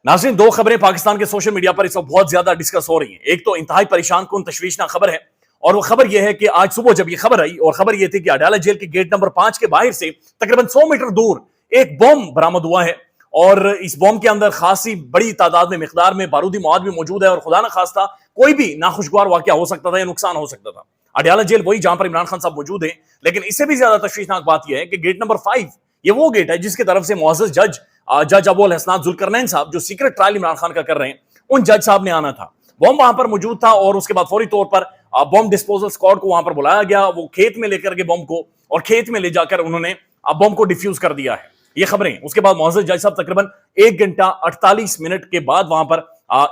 नाज़रीन, दो खबरें पाकिस्तान के सोशल मीडिया पर इस वक्त बहुत ज्यादा डिस्कस हो रही हैं। एक तो इंतहाई परेशान कुन तशवीशनाक खबर है, और वो खबर यह है कि आज सुबह जब ये खबर आई, और खबर यह थी कि अडाला जेल के गेट नंबर 5 के बाहर से तकरीबन 100 मीटर दूर एक बम बरामद हुआ है, और इस बम के अंदर खासी बड़ी तादाद में मिकदार में बारूदी मौद भी मौजूद है, और खुदा न खास्ता कोई भी नाखुशगवार वाकया हो सकता था या नुकसान हो सकता था। अडाला जेल वही जहां पर इमरान खान साहब मौजूद है, लेकिन इससे भी ज्यादा तशवीशनाक बात यह है कि गेट नंबर 5 ये वो गेट है जिसकी तरफ से मुअज़्ज़ज़ जज अबुल हसनात जुल्करनैन साहब, जो सीक्रेट ट्रायल इमरान खान का कर रहे हैं, उन जज साहब ने आना था। बम वहां पर मौजूद था, और उसके बाद फौरी तौर पर बम डिस्पोजल स्क्वाड को वहां पर बुलाया गया। वो खेत में लेकर के बम को, और खेत में ले जाकर उन्होंने बम को डिफ्यूज कर दिया है। ये खबरें, उसके बाद मुअज़्ज़ज़ जज साहब तकरीबन 1 घंटा 48 मिनट के बाद वहां पर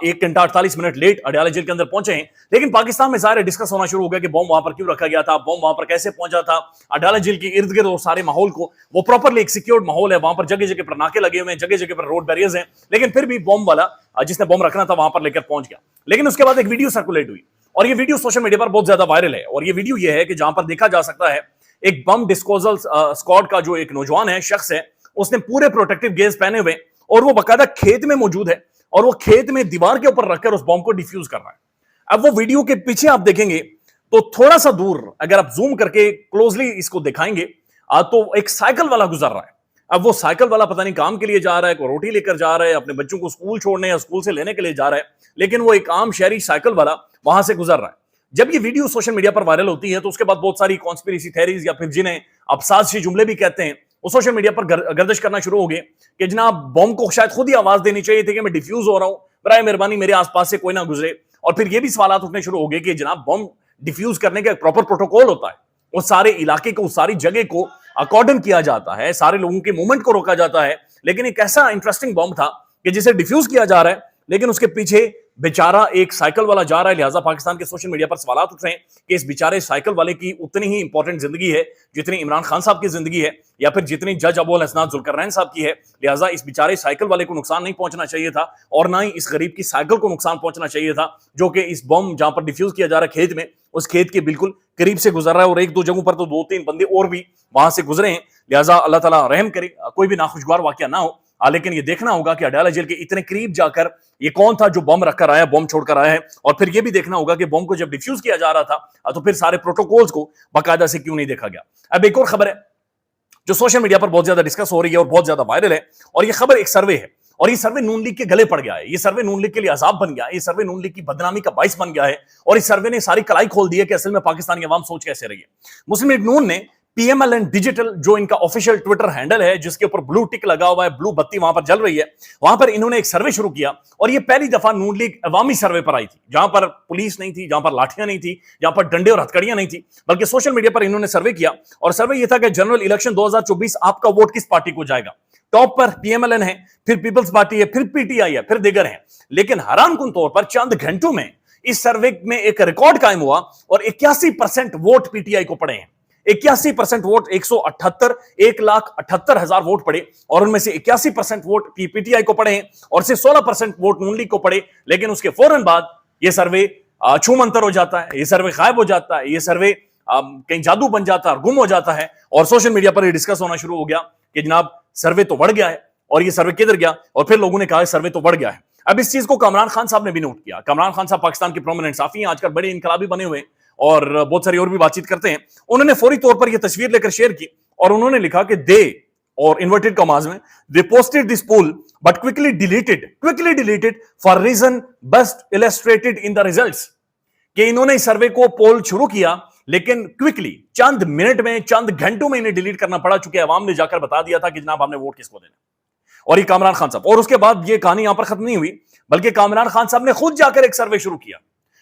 1 घंटा 48 मिनट लेट अडयाला जेल के अंदर पहुंचे हैं। लेकिन पाकिस्तान में सारे डिस्कस होना शुरू हो गया कि बम वहां पर क्यों रखा गया था, बम वहां पर कैसे पहुंचा था। अडयाला जेल के इर्द गिर्द और सारे माहौल को, वो प्रॉपरली एक सिक्योर्ड माहौल है, वहां पर जगह जगह पर नाके लगे हुए हैं, जगह जगह पर रोड बैरियर्स हैं, लेकिन फिर भी बम वाला जिसने बम रखना था वहां पर लेकर पहुंच गया। लेकिन उसके बाद एक वीडियो सर्कुलेट हुई, और ये वीडियो सोशल मीडिया पर बहुत ज्यादा वायरल है। और ये वीडियो ये है कि जहां पर देखा जा सकता है एक बम डिस्पोजल स्क्वाड का जो एक नौजवान है, शख्स है, उसने पूरे प्रोटेक्टिव गेयर्स पहने हुए, और वो बाकायदा खेत में मौजूद है, और वो खेत में दीवार के ऊपर रखकर उस बम को डिफ्यूज कर रहा है। अब वो वीडियो के पीछे आप देखेंगे तो थोड़ा सा दूर अगर आप जूम करके क्लोजली इसको दिखाएंगे तो एक साइकिल वाला गुजर रहा है। अब वो साइकिल वाला पता नहीं काम के लिए जा रहा है, कोई रोटी लेकर जा रहा है, अपने बच्चों को स्कूल छोड़ने या स्कूल से लेने के लिए जा रहा है, लेकिन वो एक आम शहरी साइकिल वाला वहां से गुजर रहा है। जब ये वीडियो सोशल मीडिया पर वायरल होती है तो उसके बाद बहुत सारी कॉन्स्पिरेसी थ्योरीज, या फिर जिन्हें आप साजिशी जुमले भी कहते हैं, वो सोशल मीडिया पर गर्दिश करना शुरू हो गए कि जनाब बम को शायद खुद ही आवाज देनी चाहिए थी कि मैं डिफ्यूज हो रहा हूं, बराए मेहरबानी मेरे आसपास से कोई ना गुजरे। और फिर ये भी सवाल उठने शुरू हो गए कि जनाब बम डिफ्यूज करने का एक प्रॉपर प्रोटोकॉल होता है, उस सारे इलाके को, उस सारी जगह को अकॉर्डन किया जाता है, सारे लोगों के मूवमेंट को रोका जाता है। लेकिन एक ऐसा इंटरेस्टिंग बम था कि जिसे डिफ्यूज किया जा रहा है, लेकिन उसके पीछे बेचारा एक साइकिल वाला जा रहा है। लिहाजा पाकिस्तान के सोशल मीडिया पर सवाल उठ रहे हैं कि इस बेचारे साइकिल वाले की उतनी ही इंपॉर्टेंट जिंदगी है जितनी इमरान खान साहब की जिंदगी है, या फिर जितनी जज अबुल हसनात जुल्करनैन साहब की है। लिहाजा इस बेचारे साइकिल वाले को नुकसान नहीं पहुंचना चाहिए था, और ना ही इस गरीब की साइकिल को नुकसान पहुंचना चाहिए था, जो कि इस बम जहां पर डिफ्यूज किया जा रहा है खेत में, उस खेत के बिल्कुल करीब से गुजर रहा है। और एक दो जगहों पर तो 2-3 बंदे और भी वहां से गुजरे हैं। लिहाजा अल्लाह ताला रहम करे, कोई भी नाखुशगवार वाकया ना हो। लेकिन ये देखना होगा कि अडयाला जेल के इतने करीब जाकर ये कौन था जो बम रखकर आया, बम छोड़कर आया है। और फिर ये भी देखना होगा कि बम को जब डिफ्यूज किया जा रहा था तो फिर सारे प्रोटोकॉल्स को बाकायदा से क्यों नहीं देखा गया। अब एक और खबर है जो सोशल मीडिया पर बहुत ज्यादा डिस्कस हो रही है और बहुत ज्यादा वायरल है, और ये खबर एक सर्वे है, और ये सर्वे नून लीग के गले पड़ गया है। ये सर्वे नून लीग के लिए अजाब बन गया है, ये सर्वे नून लीग की बदनामी का बाइस बन गया है, और इस सर्वे ने सारी कलाई खोल दी है कि असल में पाकिस्तानी अवाम सोच कैसे रही है। मुस्लिम लीग नून ने PMLN डिजिटल, जो इनका ऑफिशियल ट्विटर हैंडल है, जिसके ऊपर ब्लू टिक लगा हुआ है, ब्लू बत्ती वहां पर जल रही है, वहां पर इन्होंने एक सर्वे शुरू किया। और ये पहली दफा नून लीग अवामी सर्वे पर आई थी, जहां पर पुलिस नहीं थी, जहां पर लाठियां नहीं थी, जहां पर डंडे और हथकड़ियां नहीं थी, बल्कि सोशल मीडिया पर इन्होंने सर्वे किया। और सर्वे यह था कि जनरल इलेक्शन 2024 आपका वोट किस पार्टी को जाएगा। टॉप पर PMLN है, फिर पीपल्स पार्टी है, फिर PTI है, फिर दिगर है। लेकिन हैरानकुन तौर पर चंद घंटों में इस सर्वे में एक रिकॉर्ड कायम हुआ, और 81% वोट PTI को पड़े हैं। 81% वोट, 1,78,000 वोट पड़े, और उनमें से 81% वोट PTI को पड़े हैं, और सिर्फ 16% वोट नून लीग को पड़े। लेकिन उसके फौरन बाद यह सर्वे छूमंतर हो जाता है, यह सर्वे गायब हो जाता है, यह सर्वे कहीं जादू बन जाता है, गुम हो जाता है, और सोशल मीडिया पर यह डिस्कस होना शुरू हो गया कि जनाब सर्वे तो बढ़ गया है, और यह सर्वे किधर गया। और फिर लोगों ने कहा सर्वे तो बढ़ गया है। अब इस चीज को कामरान खान साहब ने भी नोट किया। कामरान खान साहब पाकिस्तान के प्रोमिनेंट साफी हैं, आजकल बड़े इनकलाबी बने हुए, और बहुत सारी और भी बातचीत करते हैं। उन्होंने फौरी तौर पर यह तस्वीर लेकर शेयर की, और उन्होंने लिखा कि दे, और इन्वर्टेड कॉमास में, they posted this poll but quickly deleted for reason best illustrated in the results. कि इन्होंने इस सर्वे को पोल शुरू किया, लेकिन क्विकली चंद मिनट में, चंद घंटों में इन्हें डिलीट करना पड़ा, चूंकि अवाम ने जाकर बता दिया था कि जनाब हमने वोट किसको देना। और ये कामरान खान साहब, और उसके बाद ये कहानी यहां पर खत्म नहीं हुई, बल्कि कामरान खान साहब ने खुद जाकर एक सर्वे शुरू किया।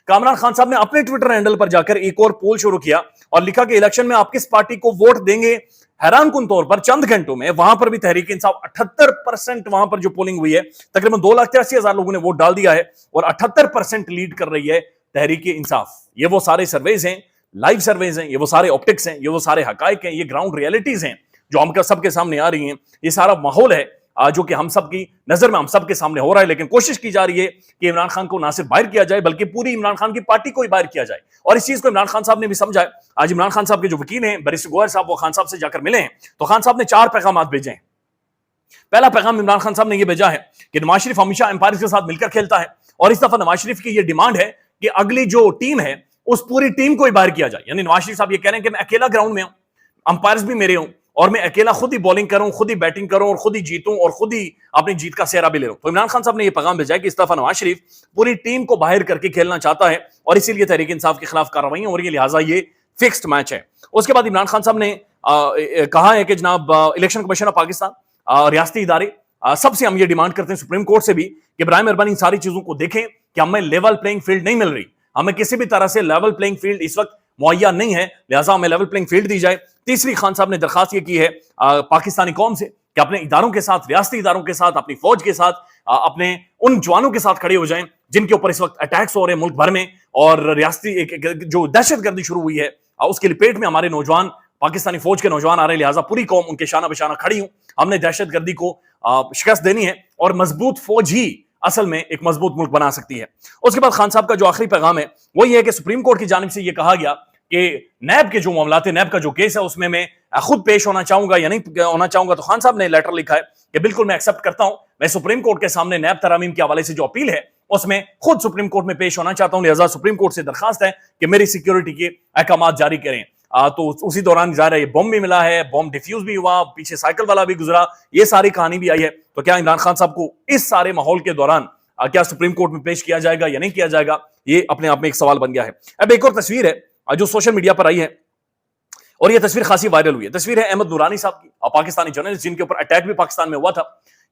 कामरान खान साहब ने अपने ट्विटर हैंडल पर जाकर एक और पोल शुरू किया, और लिखा कि इलेक्शन में आप किस पार्टी को वोट देंगे। हैरानकुन तौर पर चंद घंटों में वहां पर भी तहरीक इंसाफ 78% वहां पर जो पोलिंग हुई है, तकरीबन 2,83,000 लोगों ने वोट डाल दिया है, और 78% लीड कर रही है तहरीक इंसाफ। ये वो सारे सर्वेज हैं, लाइव सर्वेज हैं, ये वो सारे ऑप्टिक्स हैं, ये वो सारे हकाइक हैं, ये ग्राउंड रियलिटीज हैं जो हम सबके सामने आ रही हैं। ये सारा माहौल है जो कि हम सब की नजर में, हम सब के सामने हो रहा है। लेकिन कोशिश की जा रही है कि इमरान खान को ना सिर्फ बाहर किया जाए, बल्कि पूरी इमरान खान की पार्टी को ही बाहर किया जाए। और इस चीज को इमरान खान साहब ने भी समझा है। आज इमरान खान साहब के जो वकील हैं बैरिस्टर गोहर साहब, वो खान साहब से जाकर मिले हैं, तो खान साहब ने 4 पैगाम भेजे हैं। पहला पैगाम इमरान खान साहब ने यह भेजा है कि नवाज शरीफ हमेशा एम्पायर्स के साथ मिलकर खेलता है और इस दफा नवाज शरीफ की यह डिमांड है कि अगली जो टीम है उस पूरी टीम को ही बाहर किया जाए। यानी नवाज शरीफ साहब ये कह रहे हैं कि मैं अकेला ग्राउंड में हूं, अंपायर्स भी मेरे हों और मैं अकेला खुद ही बॉलिंग करूं, खुद ही बैटिंग करूं और खुद ही जीतूं और खुद ही अपनी जीत का सेहरा भी ले लूं। तो इमरान खान साहब ने यह पैगाम भेजा है कि इस दफा नवाज शरीफ पूरी टीम को बाहर करके खेलना चाहता है और इसीलिए तहरीक इंसाफ के खिलाफ कार्रवाई हो रही है, लिहाजा ये फिक्स्ड मैच है। उसके बाद इमरान खान साहब ने कहा है कि जनाब इलेक्शन कमीशन ऑफ पाकिस्तान, रियासती इदारे, सबसे हम ये डिमांड करते हैं सुप्रीम कोर्ट से भी कि बराए मेहरबानी इन सारी चीजों को देखें कि हमें लेवल प्लेइंग फील्ड नहीं मिल रही, हमें किसी भी तरह से लेवल प्लेइंग फील्ड इस वक्त मुहैया नहीं है, लिहाजा हमें लेवल प्लेइंग फील्ड दी जाए। तीसरी, खान साहब ने दरखास्त ये की है पाकिस्तानी कौम से कि अपने इदारों के साथ, रियासती इदारों के साथ, अपनी फौज के साथ, अपने उन जवानों के साथ खड़े हो जाएं जिनके ऊपर इस वक्त अटैक्स हो रहे हैं मुल्क भर में और रियासती जो दहशतगर्दी शुरू हुई है उसके लिपेट में हमारे नौजवान, पाकिस्तानी फौज के नौजवान आ रहे हैं, लिहाजा पूरी कौम उनके शाना बशाना खड़ी हूं। हमने दहशतगर्दी को शिकस्त देनी है और मजबूत फौज ही असल में एक मजबूत मुल्क बना सकती है। उसके बाद खान साहब का जो आखिरी पैगाम है वो ये है कि सुप्रीम कोर्ट की जानिब से ये कहा गया कि नैब के जो मामलात है, नैब का जो केस है उसमें मैं खुद पेश होना चाहूंगा या नहीं होना चाहूंगा। तो खान साहब ने लेटर लिखा है कि बिल्कुल मैं एक्सेप्ट करता हूं, मैं सुप्रीम कोर्ट के सामने नैब तरामीम के हवाले से जो अपील है उसमें खुद सुप्रीम कोर्ट में पेश होना चाहता हूं, लिहाजा सुप्रीम कोर्ट से दरखास्त है कि मेरी सिक्योरिटी के अहकाम जारी करें। तो उसी दौरान ज़ाहिर है बॉम्ब भी मिला है, बॉम्ब डिफ्यूज भी हुआ, पीछे साइकिल वाला भी गुजरा, ये सारी कहानी भी आई है। तो क्या इमरान खान साहब को इस सारे माहौल के दौरान क्या सुप्रीम कोर्ट में पेश किया जाएगा या नहीं किया जाएगा, ये अपने आप में एक सवाल बन गया है। अब एक और तस्वीर है जो सोशल मीडिया पर आई है और ये तस्वीर खासी वायरल हुई है। तस्वीर है अहमद नूरानी साहब की, पाकिस्तानी जर्नलिस्ट जिनके ऊपर अटैक भी पाकिस्तान में हुआ था।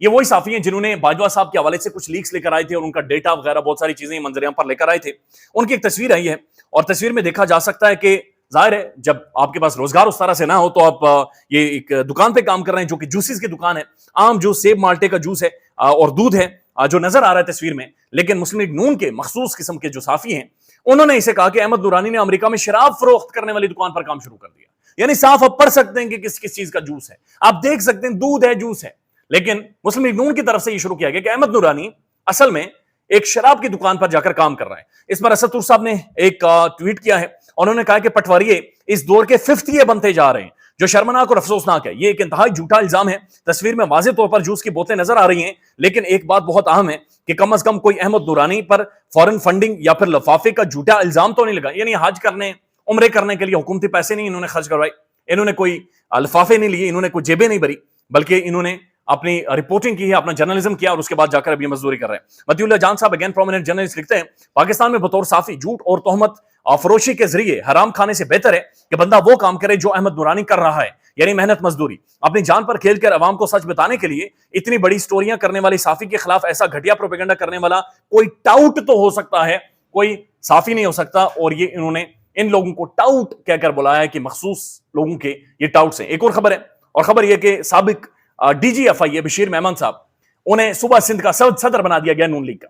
ये वही साफी हैं जिन्होंने बाजवा साहब के हवाले से कुछ लीक्स लेकर आए थे और उनका डेटा वगैरह बहुत सारी चीजें मंजरियां पर लेकर आए थे। उनकी एक तस्वीर आई है और तस्वीर में देखा जा सकता है कि जाहिर है जब आपके पास रोजगार उस तरह से ना हो तो आप ये एक दुकान पे काम कर रहे हैं जो कि जूसेस की दुकान है, आम जूस, सेब माल्टे का जूस है और दूध है जो नजर आ रहा है तस्वीर में। लेकिन मुस्लिम लीग नून के मखसूस किस्म के जो साफी हैं उन्होंने इसे कहा कि अहमद नूरानी ने अमेरिका में शराब फरोख्त करने वाली दुकान पर काम शुरू कर दिया। यानी साफ आप पढ़ सकते हैं कि किस किस चीज का जूस है, आप देख सकते हैं दूध है, जूस है। लेकिन मुस्लिम लीग नून की तरफ से ये शुरू किया गया कि अहमद नूरानी असल में एक शराब की दुकान पर जाकर काम कर रहा है। इस पर असद साहब ने एक ट्वीट किया है और उन्होंने कहा कि पटवारिये इस दौर के फिफ्थ ईयर बनते जा रहे हैं, जो शर्मनाक और अफसोसनाक है। ये एक इंतहाई झूठा इल्जाम है। तस्वीर में वाज़ेह तौर पर जूस की बोतलें नजर आ रही हैं, लेकिन एक बात बहुत अहम है कि कम अज कम कोई अहमद नूरानी पर फॉरेन फंडिंग या फिर लफाफे का झूठा इल्जाम तो नहीं लगा। यानी हज करने, उम्रे करने के लिए हुकूमती पैसे नहीं इन्होंने खर्च करवाए, इन्होंने कोई लिफाफे नहीं लिए, इन्होंने कोई जेबें नहीं भरी, बल्कि इन्होंने अपनी रिपोर्टिंग की है, अपना जर्नलिज्म किया और उसके बाद जाकर अभी मजदूरी कर रहे हैं। मतीउल्लाह जान साहब अगेन प्रोमिनेंट जर्नलिस्ट लिखते हैं, पाकिस्तान में बतौर साफी झूठ और तोहमत फरोशी के जरिए हराम खाने से बेहतर है कि बंदा वो काम करे जो अहमद नूरानी कर रहा है, यानी मेहनत मजदूरी। अपनी जान पर खेलकर अवाम को सच बताने के लिए इतनी बड़ी स्टोरियां करने वाली साफी के खिलाफ ऐसा घटिया प्रोपेगेंडा करने वाला कोई टाउट तो हो सकता है, कोई साफी नहीं हो सकता। और ये इन्होंने इन लोगों को टाउट कहकर बुलाया है कि मखसूस लोगों के ये टाउट्स हैं। एक और खबर है, और खबर यह कि साबिक DGFI बशीर मेमन साहब, उन्हें सूबा सिंध का सदर बना दिया गया नून लीग का।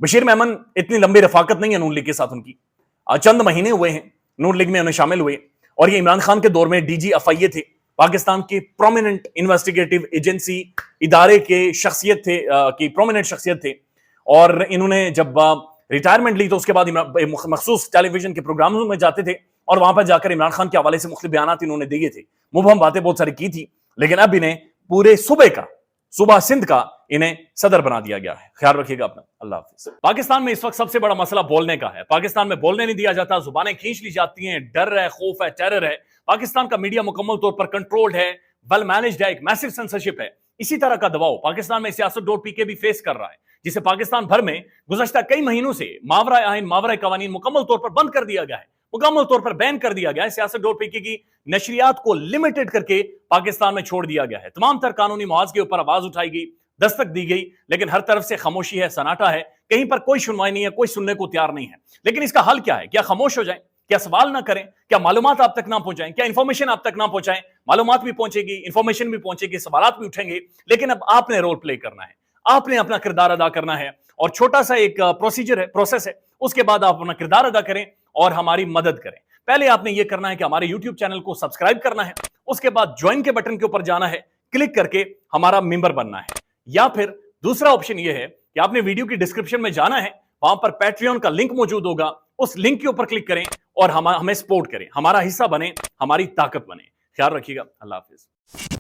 बशीर मेमन इतनी लंबी रफाकत नहीं है नून लीग के साथ उनकी, चंद महीने हुए हैं नून लीग में उन्हें शामिल हुए और ये इमरान खान के दौर में DGFI थे, पाकिस्तान की प्रोमिनेंट इन्वेस्टिगेटिव एजेंसी इदारे के शख्सियत थे, की प्रोमिनेंट शख्सियत थे। और इन्होंने जब रिटायरमेंट ली तो उसके बाद मखसूस टेलीविजन के प्रोग्रामों में जाते थे और वहां पर जाकर इमरान खान के हवाले से मुख्तलिफ बयान इन्होंने दिए थे, मुबहम बातें बहुत सारी की थी। लेकिन अब इन्हें पूरे सूबा सिंध का इन्हें सदर बना दिया गया है। ख्याल रखिएगा अपना, अल्लाह हाफिज़। पाकिस्तान में इस वक्त सबसे बड़ा मसला बोलने का है। पाकिस्तान में बोलने नहीं दिया जाता, जुबानें खींच ली जाती हैं, डर है, खौफ है, टेरर है। पाकिस्तान का मीडिया मुकम्मल तौर पर कंट्रोल्ड है, वेल मैनेज्ड है, एक मैसिव सेंसरशिप है। इसी तरह का दबाव पाकिस्तान में siyaset.pk भी फेस कर रहा है, जिसे पाकिस्तान भर में गुज़श्ता कई महीनों से मावरा आइन, मावरा कवानीन मुकम्मल तौर पर बंद कर दिया गया है, मुकम्मल तौर पर बैन कर दिया गया है। siyaset.pk की नशरियात को लिमिटेड करके पाकिस्तान में छोड़ दिया गया है। तमाम तर कानूनी मुआवजे के ऊपर आवाज उठाई गई, दस्तक दी गई, लेकिन हर तरफ से खामोशी है, सन्नाटा है, कहीं पर कोई सुनवाई नहीं है, कोई सुनने को तैयार नहीं है। लेकिन इसका हल क्या है? क्या खामोश हो जाएं? क्या सवाल ना करें? क्या मालूमात आप तक ना पहुंचाएं? क्या इंफॉर्मेशन आप तक ना पहुंचाएं? मालूमात भी पहुंचेगी, इंफॉर्मेशन भी पहुंचेगी, सवालात भी उठेंगे, लेकिन अब आपने रोल प्ले करना है, आपने अपना किरदार अदा करना है। और छोटा सा एक प्रोसीजर है, प्रोसेस है, उसके बाद आप अपना किरदार अदा करें और हमारी मदद करें। पहले आपने ये करना है कि हमारे YouTube चैनल को सब्सक्राइब करना है, उसके बाद ज्वाइन के बटन के ऊपर जाना है, क्लिक करके हमारा मेंबर बनना है। या फिर दूसरा ऑप्शन ये है कि आपने वीडियो की डिस्क्रिप्शन में जाना है, वहां पर पैट्रियन का लिंक मौजूद होगा, उस लिंक के ऊपर क्लिक करें और हमें सपोर्ट करें, हमारा हिस्सा बने, हमारी ताकत बने। ख्याल रखिएगा, अल्लाह हाफिज।